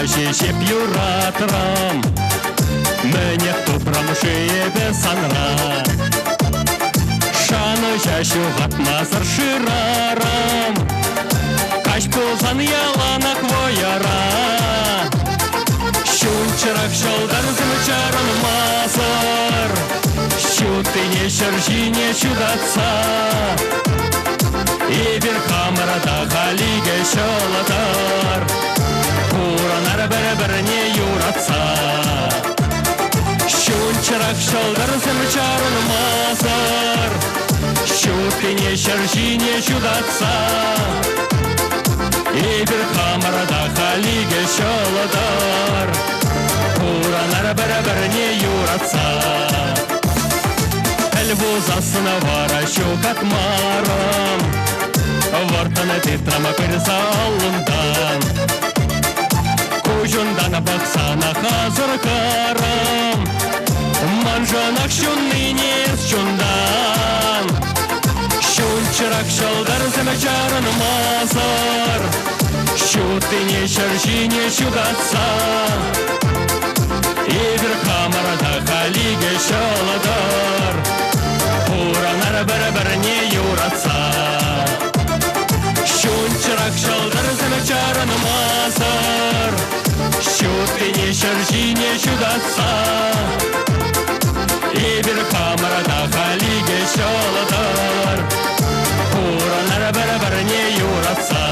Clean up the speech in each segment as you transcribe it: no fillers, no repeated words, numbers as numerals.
шешеп юратырам, міне тупрам шиебе санра. Шаны жашу ғатмазыр шырарам, каш болсан яланақ вояра. Шунчырак шалдар зымчаран мазыр, шутыне шыржине чудатса. Ибір камырада халиге шаладар, Уранар бір-біріне юратса. Шунчырак шалдар зымчаран мазыр, шутыне шыржине чудатса. Ибір камырада халиге шаладар, Уранар бір-біріне юратса. Әлбузасына вара шукат марам, Вартаны титрама кірса алындан. Кужундан бақсана қазыр карам, Манжанақ шуннынес шундан. Шунчырак шалдар зімчарын мазар, Шутыне шыржине шудатса. Ибір камарада халиге шаладар, Уранар бір-біріне юратса. Шунчырак шалдар зімчарын мазар, Шутыне шыржине шудатса. Ибір камарада халиге шаладар, Уранар бір-біріне юратса.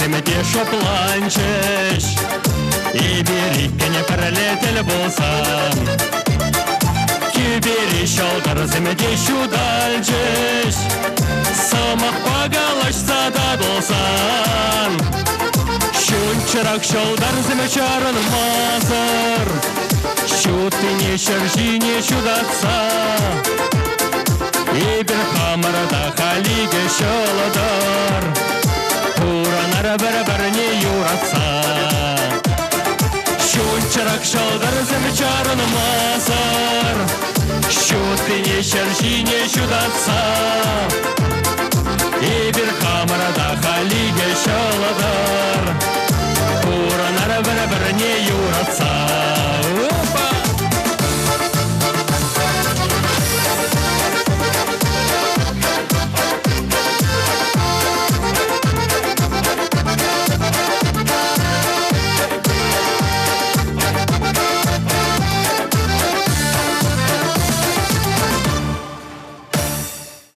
Земде шопланчеш, и бериккене пролетел болсан. Кюбери шалдар земде шудальчеш, Самақ бағалашса да болсан. Шунчырак шалдар земчарын мазыр, Шутыне шыржине шудатса. Ибір камырда халиге шаладар, Уранар бір-біріне юратса. Шунчырак шалдар зімчарын мазар, Шутыне шыржине шудатса. Ибір камырда халиге шаладар,